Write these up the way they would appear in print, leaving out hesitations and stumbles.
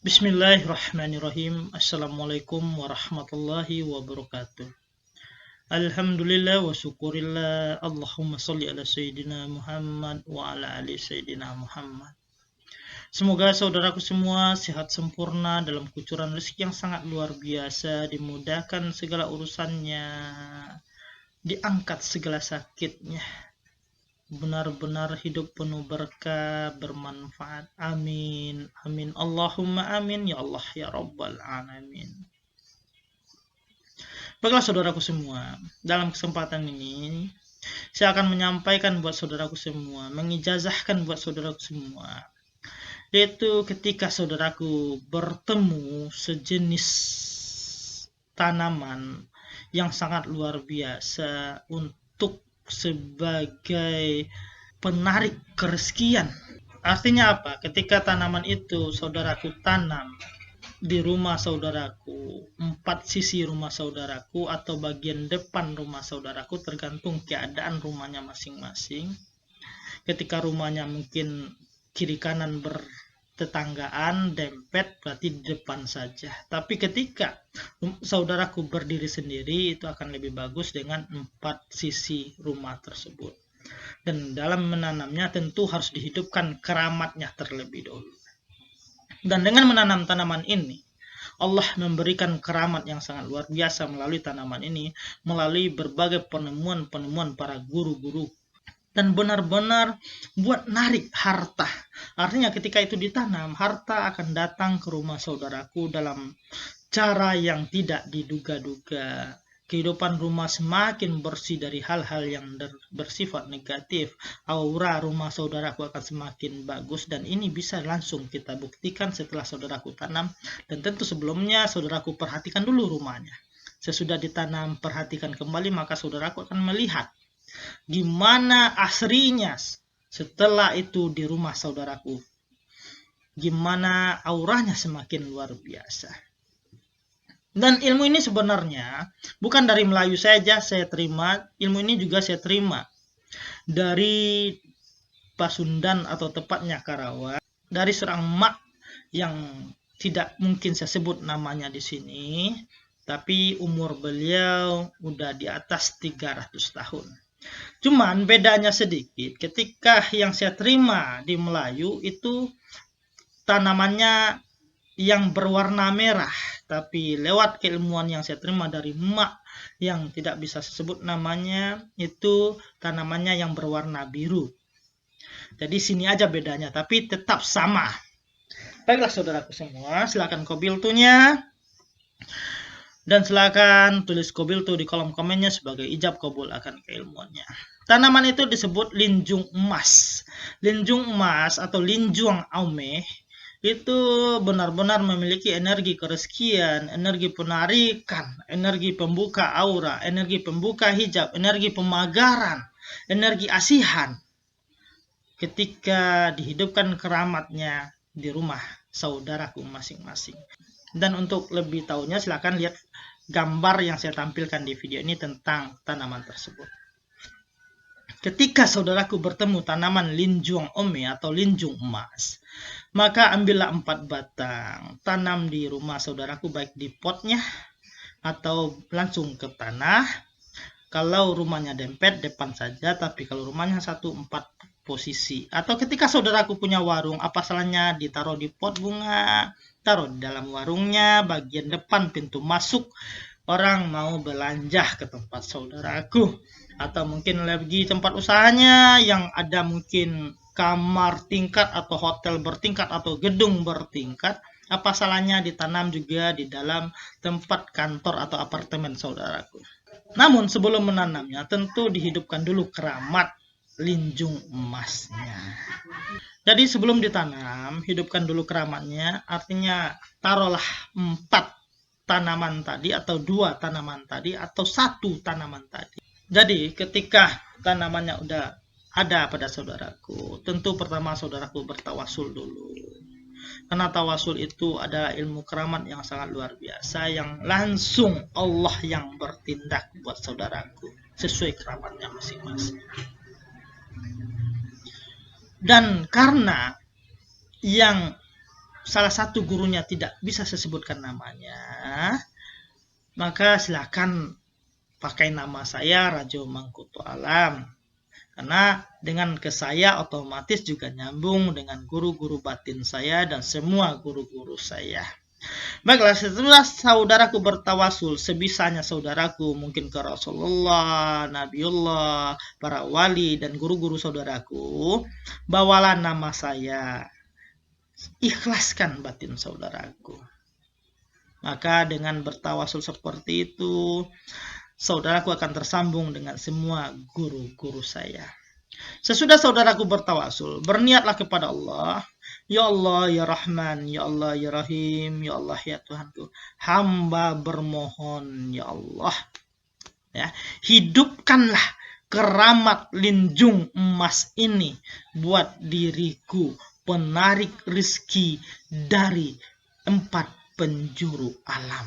Bismillahirrahmanirrahim. Assalamualaikum warahmatullahi wabarakatuh. Alhamdulillah wa syukurillah. Allahumma sholli ala Sayyidina Muhammad wa ala ali Sayyidina Muhammad. Semoga saudaraku semua sehat sempurna dalam kucuran rezeki yang sangat luar biasa, dimudahkan segala urusannya, diangkat segala sakitnya, benar-benar hidup penuh berkah, bermanfaat. Amin. Amin. Allahumma amin. Ya Allah, ya Rabbal Alamin. Baiklah saudaraku semua, dalam kesempatan ini saya akan menyampaikan buat saudaraku semua, mengijazahkan buat saudaraku semua, yaitu ketika saudaraku bertemu sejenis tanaman yang sangat luar biasa untuk sebagai penarik kereskian. Artinya apa? Ketika tanaman itu saudaraku tanam di rumah saudaraku, 4 sisi rumah saudaraku atau bagian depan rumah saudaraku, tergantung keadaan rumahnya masing-masing. Ketika rumahnya mungkin kiri kanan bertetanggaan, dempet, berarti di depan saja. Tapi ketika saudaraku berdiri sendiri, itu akan lebih bagus dengan 4 sisi rumah tersebut. Dan dalam menanamnya tentu harus dihidupkan keramatnya terlebih dahulu. Dan dengan menanam tanaman ini, Allah memberikan keramat yang sangat luar biasa melalui tanaman ini, melalui berbagai penemuan-penemuan para guru-guru, dan benar-benar buat narik harta. Artinya ketika itu ditanam, harta akan datang ke rumah saudaraku dalam cara yang tidak diduga-duga. Kehidupan rumah semakin bersih dari hal-hal yang bersifat negatif. Aura rumah saudaraku akan semakin bagus, dan ini bisa langsung kita buktikan setelah saudaraku tanam. Dan tentu sebelumnya saudaraku perhatikan dulu rumahnya. Sesudah ditanam, perhatikan kembali, maka saudaraku akan melihat gimana asrinya setelah itu di rumah saudaraku. Gimana auranya semakin luar biasa. Dan ilmu ini sebenarnya bukan dari Melayu saja saya terima, ilmu ini juga saya terima dari Pasundan atau tepatnya Karawang, dari seorang mak yang tidak mungkin saya sebut namanya di sini, tapi umur beliau udah di atas 300 tahun. Cuman bedanya sedikit, ketika yang saya terima di Melayu itu tanamannya yang berwarna merah, tapi lewat keilmuan yang saya terima dari emak yang tidak bisa disebut namanya, itu tanamannya yang berwarna biru. Jadi sini aja bedanya, tapi tetap sama. Baiklah saudaraku semua, silakan kobiltunya, dan silakan tulis kobiltu di kolom komennya sebagai ijab kabul akan keilmuannya. Tanaman itu disebut linjung emas. Linjung emas atau linjung aume itu benar-benar memiliki energi kereskian, energi penarikan, energi pembuka aura, energi pembuka hijab, energi pemagaran, energi asihan ketika dihidupkan keramatnya di rumah saudaraku masing-masing. Dan untuk lebih tahunya silakan lihat gambar yang saya tampilkan di video ini tentang tanaman tersebut. Ketika saudaraku bertemu tanaman linjung ome atau linjung emas, maka ambillah 4 batang, tanam di rumah saudaraku, baik di potnya atau langsung ke tanah. Kalau rumahnya dempet, depan saja, tapi kalau rumahnya 1-4 posisi. Atau ketika saudaraku punya warung, apa salahnya ditaruh di pot bunga, taruh di dalam warungnya, bagian depan pintu masuk, orang mau belanja ke tempat saudaraku. Atau mungkin lagi tempat usahanya yang ada mungkin kamar tingkat atau hotel bertingkat atau gedung bertingkat, apa salahnya ditanam juga di dalam tempat kantor atau apartemen saudaraku. Namun sebelum menanamnya tentu dihidupkan dulu keramat linjung emasnya. Jadi sebelum ditanam, hidupkan dulu keramatnya, artinya taruhlah 4 tanaman tadi atau 2 tanaman tadi atau 1 tanaman tadi. Jadi ketika tanamannya udah ada pada saudaraku, tentu pertama saudaraku bertawasul dulu. Karena tawasul itu adalah ilmu keramat yang sangat luar biasa, yang langsung Allah yang bertindak buat saudaraku sesuai keramatnya masing-masing. Dan karena yang salah satu gurunya tidak bisa saya sebutkan namanya, maka silakan pakai nama saya Rajo Mangkuto Alam. Karena dengan ke saya otomatis juga nyambung dengan guru-guru batin saya dan semua guru-guru saya. Baiklah, setelah saudaraku bertawasul, sebisanya saudaraku mungkin ke Rasulullah, Nabiullah, para wali dan guru-guru saudaraku, bawalah nama saya. Ikhlaskan batin saudaraku. Maka dengan bertawasul seperti itu, saudaraku akan tersambung dengan semua guru-guru saya. Sesudah saudaraku bertawasul, berniatlah kepada Allah. Ya Allah, ya Rahman, ya Allah, ya Rahim, ya Allah, ya Tuhanku. Hamba bermohon, ya Allah. Ya, hidupkanlah keramat linjung emas ini buat diriku, penarik rizki dari 4 penjuru alam.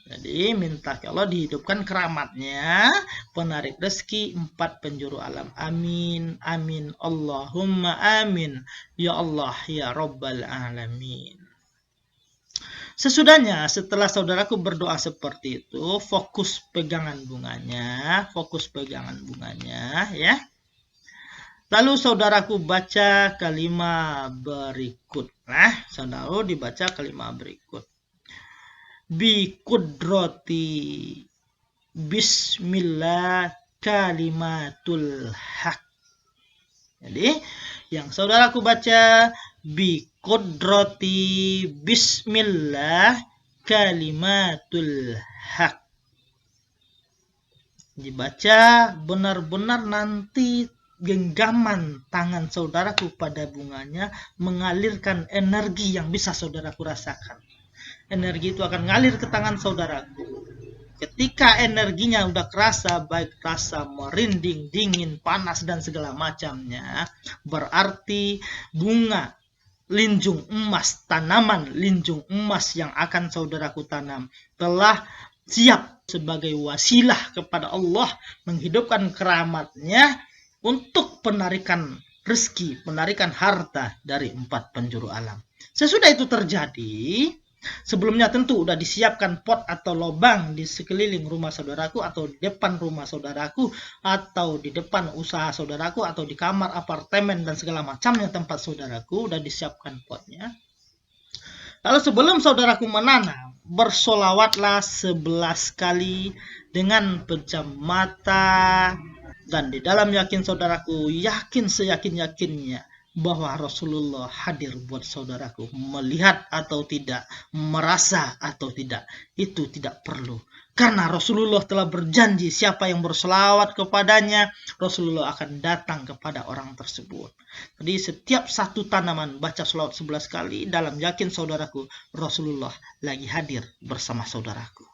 Jadi minta ke Allah dihidupkan keramatnya, penarik rezeki 4 penjuru alam. Amin, amin, Allahumma amin. Ya Allah, ya Rabbal alamin. Sesudahnya, setelah saudaraku berdoa seperti itu, fokus pegangan bunganya ya. Lalu saudaraku baca kalimat berikut. Nah, saudara dibaca kalimat berikut. Bi kudrati bismillah kalimatul haq. Jadi yang saudaraku baca bi kudrati bismillah kalimatul haq. Dibaca benar-benar, nanti genggaman tangan saudaraku pada bunganya mengalirkan energi yang bisa saudaraku rasakan. Energi itu akan ngalir ke tangan saudaraku. Ketika energinya udah kerasa, baik rasa merinding, dingin, panas, dan segala macamnya, berarti bunga linjung emas, tanaman linjung emas yang akan saudaraku tanam telah siap sebagai wasilah kepada Allah menghidupkan keramatnya untuk penarikan rezeki, penarikan harta dari 4 penjuru alam. Sesudah itu terjadi, sebelumnya tentu sudah disiapkan pot atau lubang di sekeliling rumah saudaraku, atau di depan rumah saudaraku, atau di depan usaha saudaraku, atau di kamar, apartemen, dan segala macamnya tempat saudaraku sudah disiapkan potnya. Lalu sebelum saudaraku menanam, bersolawatlah 11 kali dengan pejam mata, dan di dalam yakin saudaraku, yakin seyakin-yakinnya bahwa Rasulullah hadir buat saudaraku. Melihat atau tidak, merasa atau tidak, itu tidak perlu. Karena Rasulullah telah berjanji siapa yang berselawat kepadanya, Rasulullah akan datang kepada orang tersebut. Jadi setiap satu tanaman baca selawat 11 kali, dalam yakin saudaraku, Rasulullah lagi hadir bersama saudaraku.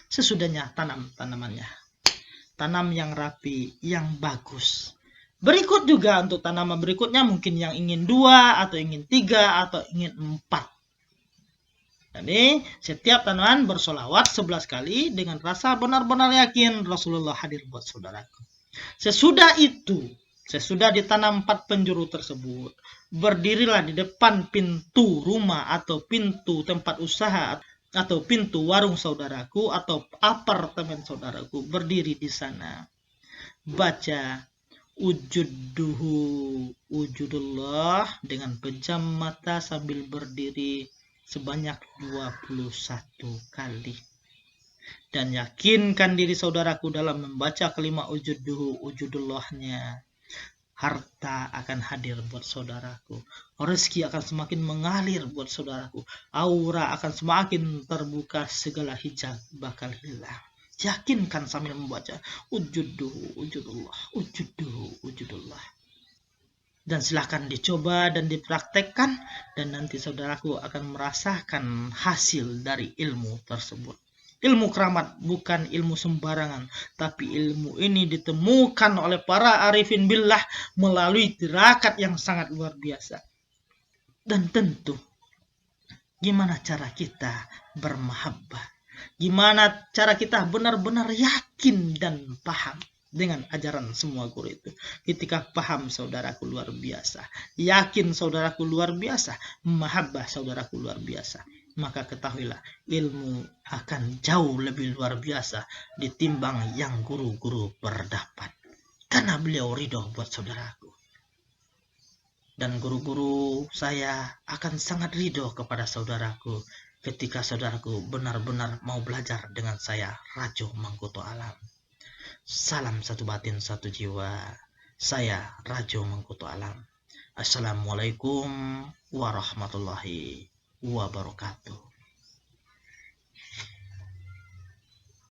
Sesudahnya tanam tanamannya. Tanam yang rapi, yang bagus. Berikut juga untuk tanaman berikutnya, mungkin yang ingin 2 atau ingin 3 atau ingin 4. Jadi setiap tanaman bersolawat 11 kali dengan rasa benar-benar yakin Rasulullah hadir buat saudaraku. Sesudah itu, sesudah ditanam 4 penjuru tersebut, berdirilah di depan pintu rumah atau pintu tempat usaha atau pintu warung saudaraku atau apartemen saudaraku, berdiri di sana. Baca Ujuduhu wujudullah dengan pejam mata sambil berdiri sebanyak 21 kali. Dan yakinkan diri saudaraku dalam membaca kalimat ujuduhu wujudullahnya. Harta akan hadir buat saudaraku. Rezeki akan semakin mengalir buat saudaraku. Aura akan semakin terbuka, segala hijab bakal hilang. Yakinkan sambil membaca ujuduhu wujudullah, ujuduhu wujudullah. Dan silahkan dicoba dan dipraktekkan, dan nanti saudaraku akan merasakan hasil dari ilmu tersebut. Ilmu keramat bukan ilmu sembarangan, tapi ilmu ini ditemukan oleh para arifin billah melalui tirakat yang sangat luar biasa. Dan tentu, gimana cara kita bermahabbah? Gimana cara kita benar-benar yakin dan paham? dengan ajaran semua guru itu. Ketika paham saudaraku luar biasa, yakin saudaraku luar biasa, mahabbah saudaraku luar biasa, maka ketahuilah ilmu akan jauh lebih luar biasa ditimbang yang guru-guru berdapat. Karena beliau ridho buat saudaraku. Dan guru-guru saya akan sangat ridho kepada saudaraku ketika saudaraku benar-benar mau belajar dengan saya, Rajo Mangkuto Alam. Salam satu batin satu jiwa. Saya Rajo Mangkuto Alam. Assalamualaikum warahmatullahi wabarakatuh.